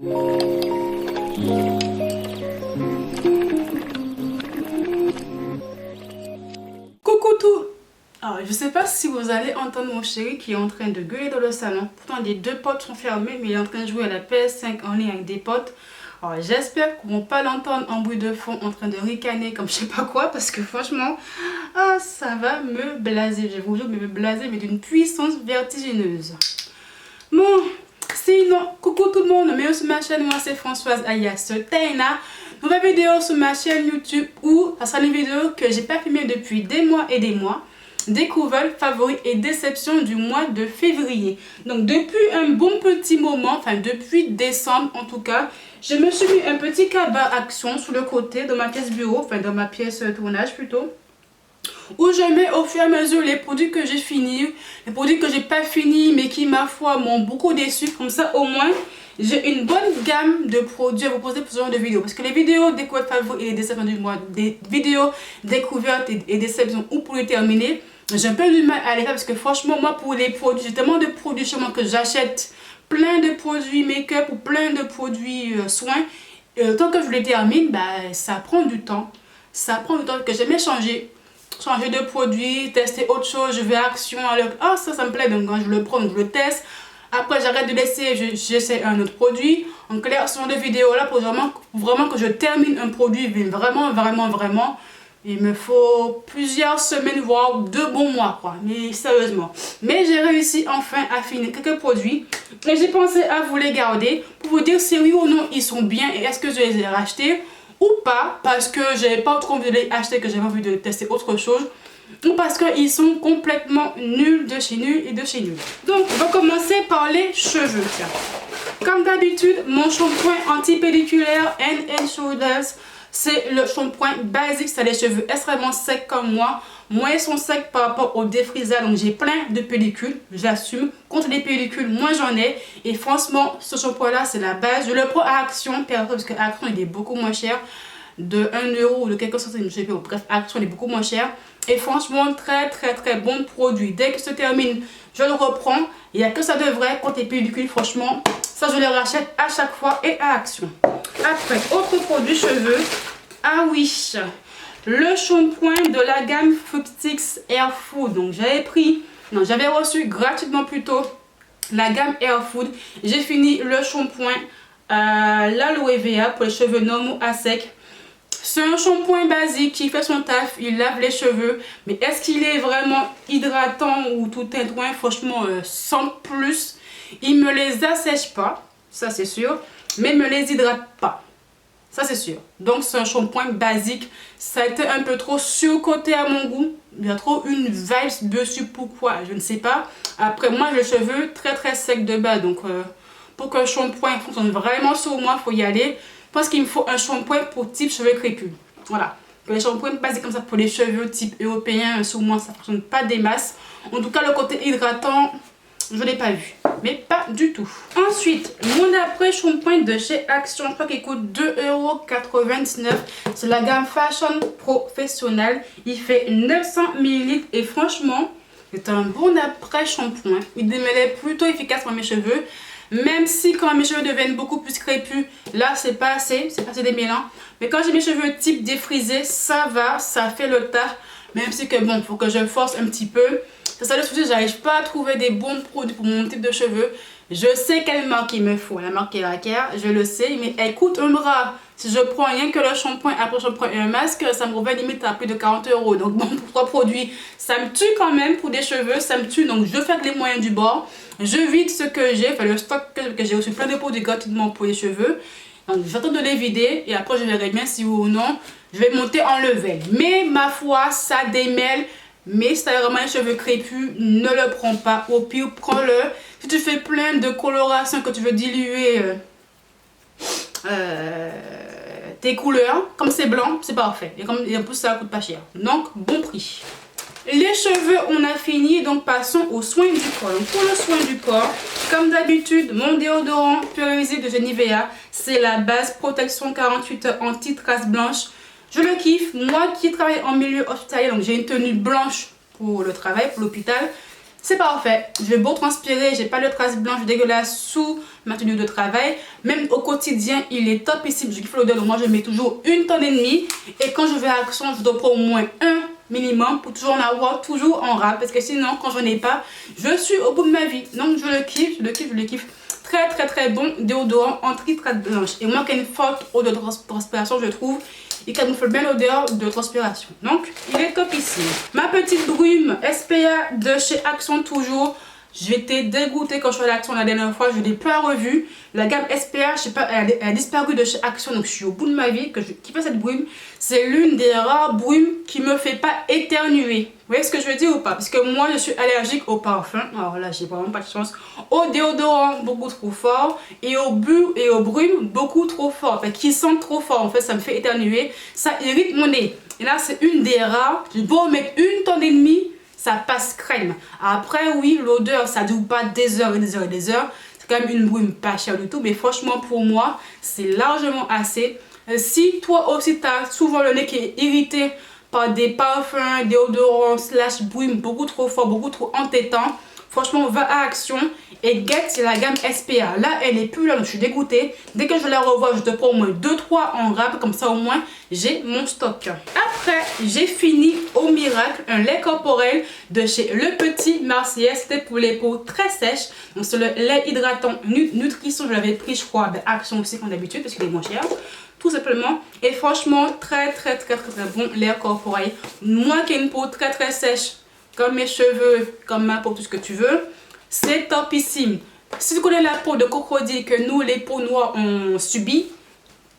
Coucou tout! Alors, je sais pas si vous allez entendre mon chéri qui est en train de gueuler dans le salon. Pourtant, les deux potes sont fermés, mais il est en train de jouer à la PS5 en ligne avec des potes. Alors, j'espère qu'on va pas l'entendre en bruit de fond en train de ricaner comme je sais pas quoi, parce que franchement, ça va me blaser. Je vous jure, me blaser, mais d'une puissance vertigineuse. Bon, sinon, coucou tout le monde, bienvenue sur ma chaîne, moi c'est Françoise alias Taina. Nouvelle vidéo sur ma chaîne YouTube où ça sera une vidéo que j'ai pas filmée depuis des mois et des mois. Découverte, favoris et déception du mois de février. Donc depuis un bon petit moment, enfin depuis décembre en tout cas, je me suis mis un petit cabas action sur le côté de ma pièce bureau, enfin dans ma pièce tournage plutôt, où je mets au fur et à mesure les produits que j'ai finis, les produits que j'ai pas finis mais qui ma foi m'ont beaucoup déçu. Comme ça au moins j'ai une bonne gamme de produits à vous proposer pour ce genre de vidéos. Parce que les vidéos découvertes favoris et les déceptions du mois, des vidéos découvertes et déceptions ou pour les terminer, j'ai un peu du mal à les faire parce que franchement moi pour les produits, j'ai tellement de produits chez moi que j'achète plein de produits make-up ou plein de produits soins. Tant que je les termine, ça prend du temps. Ça prend du temps que j'aime changer de produit, tester autre chose, je vais à Action, alors ça me plaît, donc quand je le prends, je le teste. Après j'arrête de laisser, j'essaie un autre produit. En clair, ce genre de vidéo là pour vraiment que je termine un produit, mais vraiment il me faut plusieurs semaines voire 2 bons mois quoi, mais sérieusement. Mais j'ai réussi enfin à finir quelques produits et j'ai pensé à vous les garder pour vous dire si oui ou non ils sont bien et est-ce que je les ai rachetés ou pas, parce que j'avais pas trop envie de les acheter, que j'avais envie de tester autre chose, ou parce qu'ils sont complètement nuls de chez nul et de chez nul. Donc on va commencer par les cheveux. Tiens. Comme d'habitude, mon shampoing antipelliculaire Head & Shoulders, c'est le shampoing basique, c'est les cheveux extrêmement secs comme moi. Moins ils sont secs par rapport au défrisage, donc j'ai plein de pellicules, j'assume. Contre les pellicules, moins j'en ai. Et franchement, ce shampoing là, c'est la base. Je le prends à Action, parce que Action il est beaucoup moins cher. De 1 euro ou de quelques centaines, je sais pas, bref, Action il est beaucoup moins cher. Et franchement, très bon produit. Dès que se termine, je le reprends. Il n'y a que ça de vrai contre les pellicules, franchement. Ça, je les rachète à chaque fois et à Action. Après, autre produit cheveux. Ah oui, le shampoing de la gamme Fructix Air Food. Donc j'avais reçu gratuitement plutôt la gamme Air Food. J'ai fini le shampoing l'aloe vera pour les cheveux normaux à sec. C'est un shampoing basique qui fait son taf, il lave les cheveux. Mais est-ce qu'il est vraiment hydratant ou tout tintouin? Franchement, sans plus. Il me les assèche pas, ça c'est sûr. Mais il me les hydrate pas. Ça c'est sûr. Donc c'est un shampoing basique. Ça a été un peu trop surcoté à mon goût. Il y a trop une vibe dessus. Pourquoi? Je ne sais pas. Après moi j'ai les cheveux très secs de bas. Donc pour qu'un shampoing fonctionne vraiment sur moi, il faut y aller. Je pense qu'il me faut un shampoing pour type cheveux crépus. Voilà. Les shampoings basiques comme ça pour les cheveux type européen, sur moi ça ne fonctionne pas des masses. En tout cas le côté hydratant, je ne l'ai pas vu. Mais pas du tout. Ensuite, mon après shampoing de chez Action, je crois qu'il coûte 2,99 €. C'est la gamme Fashion Professionnel. Il fait 900 ml et franchement, c'est un bon après shampoing. Il est plutôt efficace pour mes cheveux. Même si quand mes cheveux deviennent beaucoup plus crépus, là c'est pas assez démêlant. Mais quand j'ai mes cheveux type défrisés, ça va, ça fait le taf. Même si que bon, il faut que je force un petit peu. C'est ça le souci, j'arrive pas à trouver des bons produits pour mon type de cheveux. Je sais quelle marque il me faut, la marque Keraker, je le sais, mais elle coûte un bras. Si je prends rien que le shampoing, après je prends un masque, ça me revient limite à plus de 40 €. Donc bon, pour 3 produits, ça me tue quand même pour des cheveux, ça me tue. Donc je fais avec les moyens du bord. Je vide ce que j'ai, enfin le stock que j'ai reçu plein de produits gratuitement pour les cheveux. Donc j'attends de les vider et après je verrai bien si oui ou non je vais monter en level. Mais ma foi, ça démêle. Mais si tu as vraiment les cheveux crépus, ne le prends pas. Au pire, prends-le. Si tu fais plein de coloration que tu veux diluer tes couleurs, comme c'est blanc, c'est parfait. Et en plus, ça coûte pas cher. Donc, bon prix. Les cheveux, on a fini. Donc, passons aux soins du corps. Donc, pour le soin du corps, comme d'habitude, mon déodorant purifié de Nivea, c'est la base protection 48 heures anti-traces blanches. Je le kiffe. Moi qui travaille en milieu hospitalier, donc j'ai une tenue blanche pour le travail, pour l'hôpital. C'est parfait, je vais beau transpirer, j'ai pas de traces blanches dégueulasses sous ma tenue de travail. Même au quotidien, il est top ici, je kiffe l'odeur, donc moi je mets toujours 1,5 tonne. Et quand je vais à Action, je dois prendre au moins un minimum pour toujours en avoir toujours en rab. Parce que sinon, quand je n'en ai pas, je suis au bout de ma vie. Donc je le kiffe, je le kiffe, je le kiffe. Très bon déodorant anti-trace blanche. Et moi qui ai une forte odeur de transpiration, je trouve, il camoufle bien l'odeur de transpiration. Donc il est top ici. Ma petite brume SPA de chez Action toujours. J'étais dégoûtée quand je suis allée à Action la dernière fois, je ne l'ai pas revue. La gamme SPA, je sais pas, elle a disparu de chez Action, donc je suis au bout de ma vie que je kiffe cette brume. C'est l'une des rares brumes qui me fait pas éternuer. Vous voyez ce que je veux dire ou pas? Parce que moi je suis allergique au parfum, alors là j'ai vraiment pas de chance. Au déodorant beaucoup trop fort et au brume beaucoup trop fort, enfin, qui sentent trop fort en fait, ça me fait éternuer, ça irrite mon nez. Et là c'est une des rares, j'ai beau mettre 1,5 tonne, ça passe crème. Après oui, l'odeur ça dure pas des heures et des heures et des heures. C'est quand même une brume pas chère du tout, mais franchement pour moi c'est largement assez. Si toi aussi tu as souvent le nez qui est irrité par des parfums, déodorants slash brume beaucoup trop fort, beaucoup trop entêtant, franchement va à Action et get, c'est la gamme SPA. Là elle est plus là, donc je suis dégoûtée. Dès que je la revois, je te prends au moins 2-3 en rab, comme ça au moins j'ai mon stock. Après j'ai fini au miracle un lait corporel de chez Le Petit Marseillais. C'était pour les peaux très sèches. Donc c'est le lait hydratant nutrition, je l'avais pris je crois Action aussi comme d'habitude parce qu'il est moins cher. Tout simplement, et franchement très bon lait corporel. Moi qui ai une peau très sèche, comme mes cheveux, comme ma peau, tout ce que tu veux, c'est topissime. Si tu connais la peau de crocodile que nous les peaux noires on subit,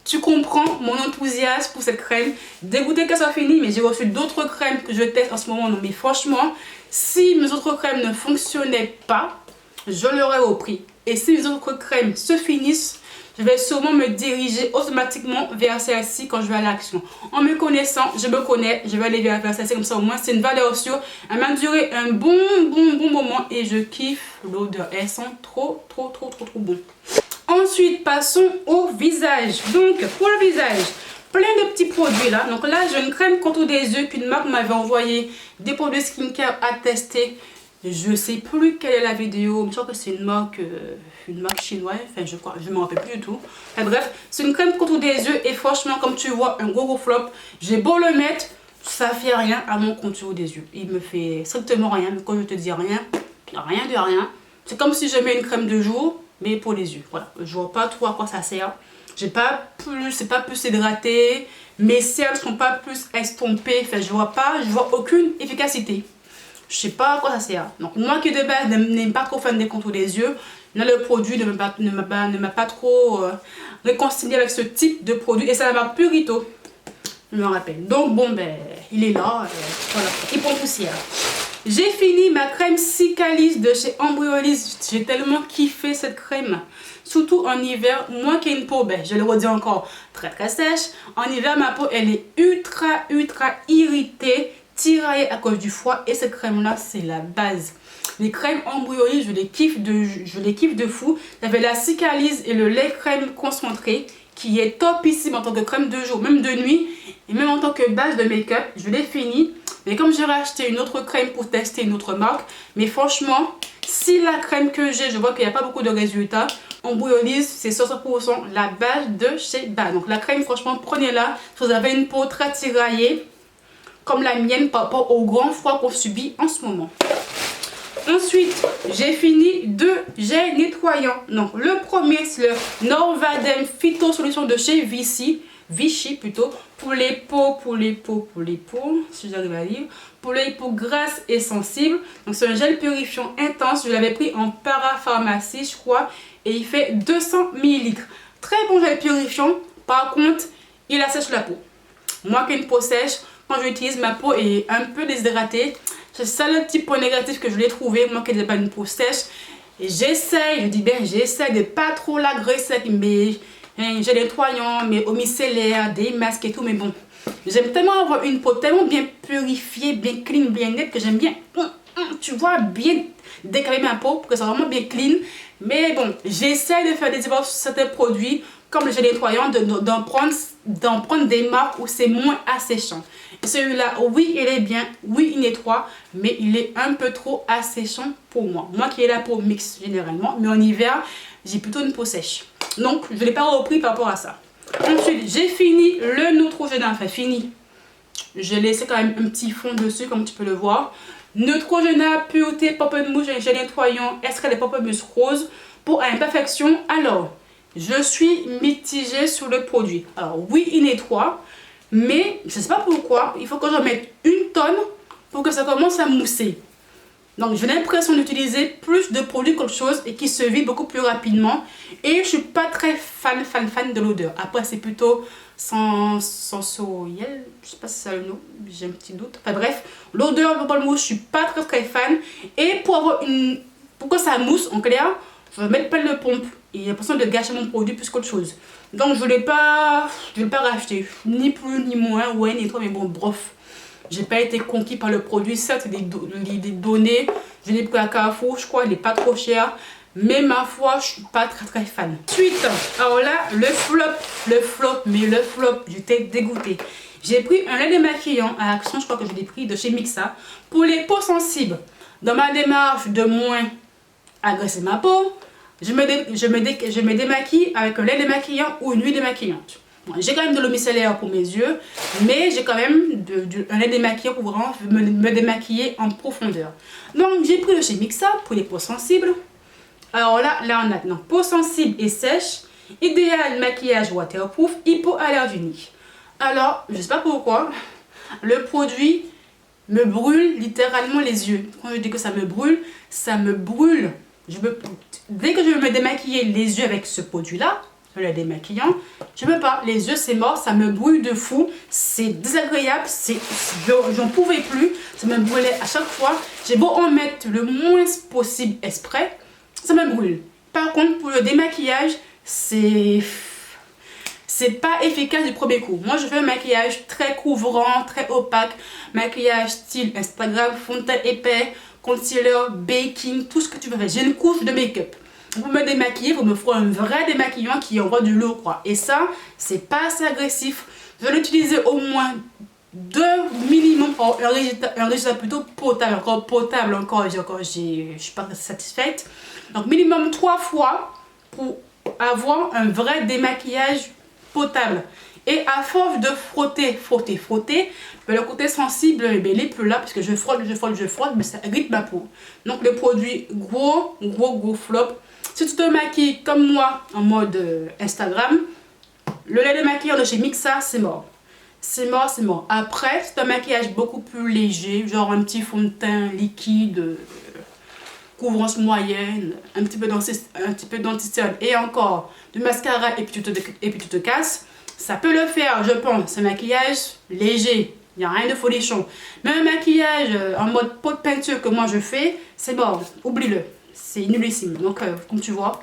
tu comprends mon enthousiasme pour cette crème. Dégoûté qu'elle soit finie, mais j'ai reçu d'autres crèmes que je teste en ce moment. Non, mais franchement, si mes autres crèmes ne fonctionnaient pas, je l'aurais repris. Et si les autres crèmes se finissent, je vais sûrement me diriger automatiquement vers celle-ci quand je vais à l'Action. En me connaissant, je me connais, je vais aller vers celle-ci comme ça au moins c'est une valeur sûre. Elle m'a duré un bon moment et je kiffe l'odeur. Elles sont trop bon. Ensuite, passons au visage. Donc, pour le visage, plein de petits produits là. Donc là, j'ai une crème contre des yeux qu'une marque m'avait envoyé des produits skincare à tester. Je sais plus quelle est la vidéo, je crois que c'est une marque chinoise, enfin je crois, je ne me rappelle plus du tout. Enfin, bref, c'est une crème contre des yeux et franchement comme tu vois un gros flop, j'ai beau le mettre, ça fait rien à mon contour des yeux. Il me fait strictement rien, mais quand je te dis rien, rien de rien. C'est comme si je mets une crème de jour, mais pour les yeux. Voilà, je vois pas trop à quoi ça sert. C'est pas plus hydraté, mes cernes ne sont pas plus estompées, enfin je vois aucune efficacité. Je sais pas à quoi ça sert. Donc moi qui de base n'aime pas trop fan des contours des yeux, là le produit ne m'a pas trop réconcilié avec ce type de produit et ça m'a purito. Je me rappelle. Donc bon ben il est là, voilà, il prend poussière. J'ai fini ma crème Cicalis de chez Embryolisse. J'ai tellement kiffé cette crème. Surtout en hiver, moi qui ai une peau, ben, je le redis encore, très sèche. En hiver, ma peau, elle est ultra irritée, tiraillée à cause du froid. Et cette crème-là, c'est la base. Les crèmes Embryolisse, je les kiffe de fou. J'avais la Cicalis et le lait crème concentré qui est topissime en tant que crème de jour, même de nuit. Et même en tant que base de make-up, je l'ai fini. Mais comme j'ai racheté une autre crème pour tester une autre marque, mais franchement, si la crème que j'ai, je vois qu'il n'y a pas beaucoup de résultats, Embryolisse, c'est 60% la base de chez Bad. Donc la crème, franchement, prenez-la si vous avez une peau très tiraillée, comme la mienne par rapport au grand froid qu'on subit en ce moment. Ensuite, j'ai fini 2 gels nettoyants. Donc le premier, c'est le Norvadem Phyto Solution de chez Vichy plutôt, pour les peaux, si j'arrive à lire, pour les peaux grasses et sensibles. Donc c'est un gel purifiant intense, je l'avais pris en parapharmacie je crois, et il fait 200 ml. Très bon gel purifiant, par contre il assèche la peau. Moi qui ai une peau sèche, quand je l'utilise ma peau est un peu déshydratée. C'est ça le petit point négatif que je l'ai trouvé, moi qui n'ai pas une peau sèche. Et j'essaye, je dis bien j'essaye de pas trop l'agresser avec mes gels nettoyants, mes eaux micellaires, des masques et tout, mais bon. J'aime tellement avoir une peau tellement bien purifiée, bien clean, bien nette, que j'aime bien, tu vois, bien décaler ma peau pour que ça soit vraiment bien clean. Mais bon, j'essaie de faire des efforts sur certains produits, comme le gel nettoyant, d'en prendre des marques où c'est moins asséchant. Celui-là, oui, il est bien, oui, il nettoie, mais il est un peu trop asséchant pour moi. Moi qui ai la peau mixte généralement, mais en hiver, j'ai plutôt une peau sèche. Donc, je ne l'ai pas repris par rapport à ça. Ensuite, j'ai fini le Neutrogena, enfin fini. J'ai laissé quand même un petit fond dessus, comme tu peux le voir. Neutrogena, pureté, pamplemousse, gel nettoyant, extrait de pamplemousse rose pour imperfection. Alors, je suis mitigée sur le produit. Alors, oui, il nettoie, mais je ne sais pas pourquoi. Il faut que j'en mette une tonne pour que ça commence à mousser. Donc, j'ai l'impression d'utiliser plus de produits qu'autre chose et qui se vide beaucoup plus rapidement. Et je ne suis pas très fan de l'odeur. Après, c'est plutôt sensoriel. Je ne sais pas si c'est ça le nom. J'ai un petit doute. Enfin bref, l'odeur de pamplemousse, je ne suis pas très fan. Et pour que ça mousse en clair, je vais mettre pelle de pompe. Et j'ai l'impression de gâcher mon produit plus qu'autre chose. Donc, je ne vais pas racheter. Ni plus ni moins. Ouais, ni trop, mais bon, bref. J'ai pas été conquis par le produit, certes des données, je l'ai pris à Carrefour, je crois, il n'est pas trop cher, mais ma foi, je suis pas très fan. Ensuite, alors là, le flop, j'étais dégoûtée. J'ai pris un lait démaquillant à Action, je crois que je l'ai pris de chez Mixa, pour les peaux sensibles. Dans ma démarche de moins agresser ma peau, je me démaquille avec un lait démaquillant ou une huile démaquillante. Bon, j'ai quand même de l'eau micellaire pour mes yeux, mais j'ai quand même un lait démaquillant pour vraiment me démaquiller en profondeur. Donc j'ai pris le chez Mixa pour les peaux sensibles. Alors là on a peau sensible et sèche, idéal maquillage waterproof, hypoallergénique. Alors je sais pas pourquoi, le produit me brûle littéralement les yeux. Quand je dis que ça me brûle, ça me brûle. Dès que je veux me démaquiller les yeux avec ce produit là, le démaquillant, je peux pas, les yeux c'est mort, ça me brûle de fou, c'est désagréable, j'en pouvais plus, ça me brûlait à chaque fois. J'ai beau en mettre le moins possible exprès, ça me brûle. Par contre pour le démaquillage, c'est pas efficace du premier coup. Moi je fais un maquillage très couvrant, très opaque, maquillage style Instagram, fond de teint épais, concealer, baking, tout ce que tu veux faire. J'ai une couche de make-up. Vous me démaquillez, vous me ferez un vrai démaquillant qui envoie du lourd, quoi. Et ça, c'est pas assez agressif. Je vais l'utiliser au moins 2 minimum, un résultat plutôt potable. Je suis pas satisfaite. Donc minimum 3 fois pour avoir un vrai démaquillage potable. Et à force de frotter, le côté sensible, il est plus là parce que je frotte, mais ça irrite ma peau. Donc le produit, gros flop. Si tu te maquilles comme moi en mode Instagram, le lait démaquillant de chez Mixa, c'est mort. C'est mort. Après, c'est un maquillage beaucoup plus léger, genre un petit fond de teint liquide, couvrance moyenne, un petit peu d'anticerne et encore du mascara et puis tu te casses. Ça peut le faire, je pense. Un maquillage léger, il n'y a rien de folichon. Mais un maquillage en mode pot de peinture que moi je fais, c'est mort, oublie-le. C'est nullissime. Donc, comme tu vois,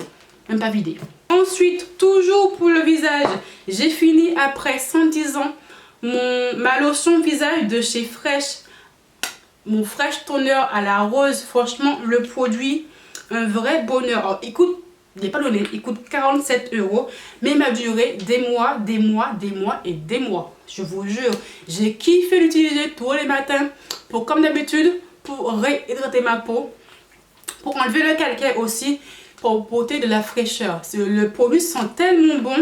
même pas vidé. Ensuite, toujours pour le visage, j'ai fini après 110 ans ma lotion visage de chez Fresh. Mon Fresh Toner à la rose. Franchement, le produit, un vrai bonheur. Alors, il n'est pas donné, il coûte 47 €. Mais il m'a duré des mois. Je vous jure, j'ai kiffé l'utiliser tous les matins. Comme d'habitude, pour réhydrater ma peau. Pour enlever le calcaire aussi, pour porter de la fraîcheur. Le produit sent tellement bon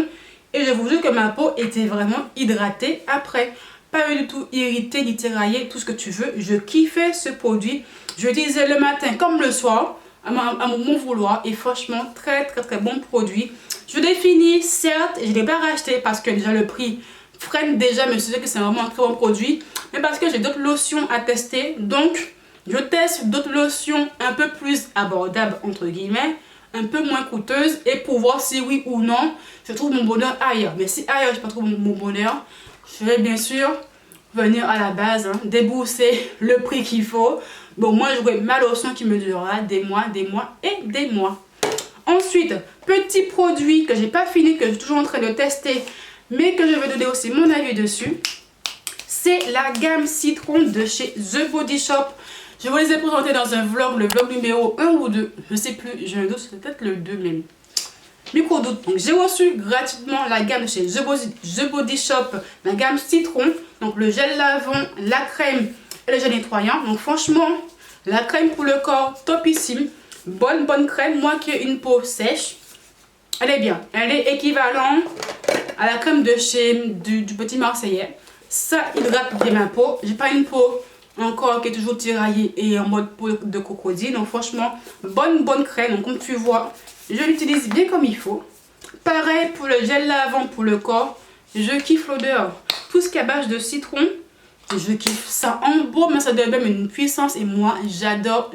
et je vous jure que ma peau était vraiment hydratée après. Pas du tout irritée, ni tiraillée, tout ce que tu veux. Je kiffais ce produit. Je l'utilisais le matin comme le soir, à mon vouloir. Et franchement, très bon produit. Je l'ai fini, certes, je ne l'ai pas racheté parce que déjà le prix freine déjà, mais je sais que c'est vraiment un très bon produit. Mais parce que j'ai d'autres lotions à tester, donc je teste d'autres lotions un peu plus abordables, entre guillemets, un peu moins coûteuses, et pour voir si oui ou non, je trouve mon bonheur ailleurs. Mais si ailleurs, je ne pas trouvé mon bonheur, je vais bien sûr venir à la base, débourser le prix qu'il faut. Bon, moi, j'aurai ma lotion qui me durera des mois et des mois. Ensuite, petit produit que j'ai pas fini, que je suis toujours en train de tester, mais que je vais donner aussi mon avis dessus. C'est la gamme citron de chez The Body Shop. Je vous les ai présentés dans un vlog, le vlog numéro 1 ou 2, je sais plus, j'ai un doute, c'est peut-être le 2 même. micro-doute. Donc j'ai reçu gratuitement la gamme de chez The Body Shop, la gamme citron. Donc le gel lavant, la crème et le gel nettoyant. Donc franchement, la crème pour le corps, topissime. Bonne crème. Moi qui ai une peau sèche, elle est bien. Elle est équivalente à la crème de chez du Petit Marseillais. Ça hydrate bien ma peau. J'ai pas une peau encore qui est toujours tiraillée et en mode peau de crocodile. Donc franchement, bonne crème. Donc comme tu vois, je l'utilise bien comme il faut. Pareil pour le gel lavant pour le corps. Je kiffe l'odeur. Tout ce qui est à base de citron, je kiffe. Ça embaume, mais ça donne même une puissance. Et moi, j'adore.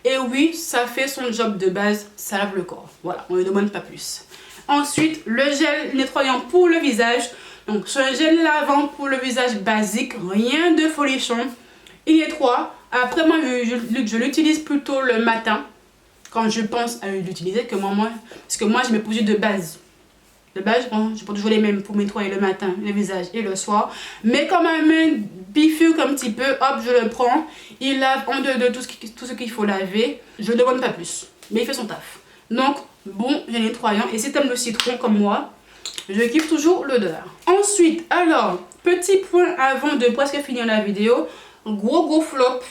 Et oui, ça fait son job de base. Ça lave le corps. Voilà, on ne demande pas plus. Ensuite, le gel nettoyant pour le visage. Donc, c'est un gel lavant pour le visage basique. Rien de folichon. Il est 3. Après, moi, je l'utilise plutôt le matin. Quand je pense à l'utiliser, parce que moi, j'ai mes produits de base. De base, je prends toujours les mêmes pour nettoyer le matin, le visage et le soir. Mais quand ma main bifurque un petit peu, hop, je le prends. Il lave en deux tout ce qu'il faut laver. Je ne demande pas plus. Mais il fait son taf. Donc, bon, gel nettoyant. Et si tu aimes le citron comme moi, je kiffe toujours l'odeur. Ensuite, alors, petit point avant de presque finir la vidéo. Gros flop.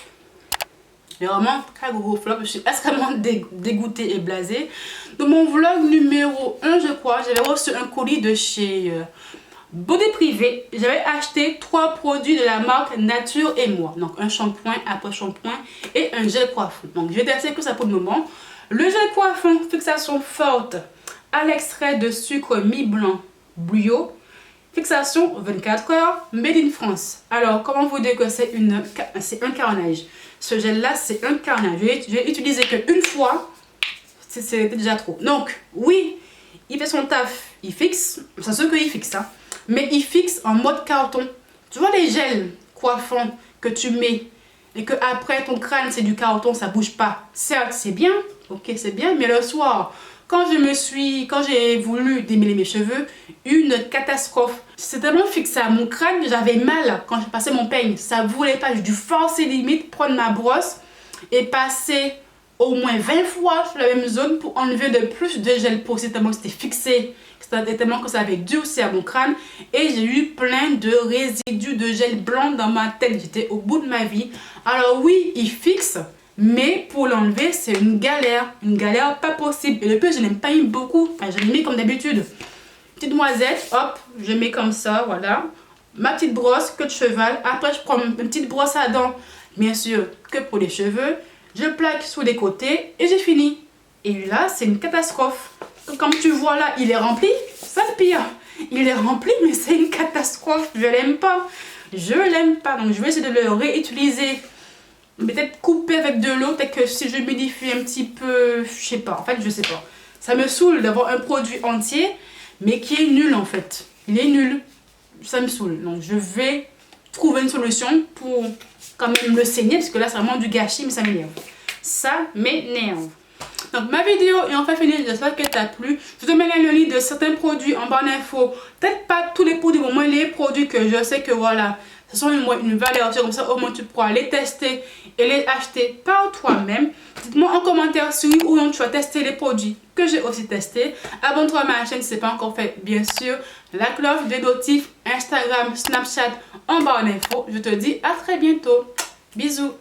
Et vraiment, très gros flop. Je suis extrêmement dégoûtée et blasée. Dans mon vlog numéro 1, je crois, j'avais reçu un colis de chez Body Privé. J'avais acheté 3 produits de la marque Nature et Moi. Donc, un shampoing, après shampoing et un gel coiffant. Donc, je vais tester que ça pour le moment. Le gel coiffant, fixation forte à l'extrait de sucre mi-blanc bio. Fixation 24 heures, made in France. Alors, comment vous dire que c'est un carnage? Ce gel-là, c'est un carnage. J'ai utilisé qu'une fois. C'était déjà trop. Donc, oui, il fait son taf. Il fixe. C'est ce qu'il fixe. Hein. Mais il fixe en mode carton. Tu vois les gels coiffants que tu mets et que après ton crâne, c'est du carton, ça bouge pas. Certes, c'est bien. Ok, c'est bien. Mais le soir, quand j'ai voulu démêler mes cheveux, une catastrophe. C'est tellement fixé à mon crâne que j'avais mal quand je passais mon peigne. Ça voulait pas. J'ai dû forcer limite, prendre ma brosse et passer au moins 20 fois sur la même zone pour enlever le plus de gel possible. Tellement que c'était fixé. Tellement que ça avait durci à mon crâne. Et j'ai eu plein de résidus de gel blanc dans ma tête. J'étais au bout de ma vie. Alors oui, il fixe. Mais pour l'enlever, c'est une galère pas possible. Et le plus, je n'aime pas mis beaucoup. Enfin, je l'ai mis comme d'habitude. Petite noisette, hop, je mets comme ça, voilà. Ma petite brosse, queue de cheval. Après, je prends une petite brosse à dents, bien sûr, que pour les cheveux. Je plaque sur les côtés et j'ai fini. Et là, c'est une catastrophe. Comme tu vois là, il est rempli. Ça le pire. Il est rempli, mais c'est une catastrophe. Je l'aime pas. Donc, je vais essayer de le réutiliser. Peut-être couper avec de l'eau, peut-être que si je modifie un petit peu, je sais pas, en fait je sais pas. Ça me saoule d'avoir un produit entier, mais qui est nul en fait. Il est nul, ça me saoule. Donc je vais trouver une solution pour quand même le saigner, parce que là c'est vraiment du gâchis, mais ça m'énerve. Ça m'énerve. Donc ma vidéo est enfin finie, j'espère qu'elle t'a plu. Je te mets le lien de certains produits en barre d'infos. Peut-être pas tous les produits, mais au moins les produits que je sais que voilà, ce sont une valeur sûre, comme ça au moins tu pourras les tester et les acheter par toi-même. Dites-moi en commentaire si oui ou non tu as testé les produits que j'ai aussi testés. Abonne-toi à ma chaîne si ce n'est pas encore fait, bien sûr. La cloche des notifs, Instagram, Snapchat en barre d'infos. Je te dis à très bientôt. Bisous.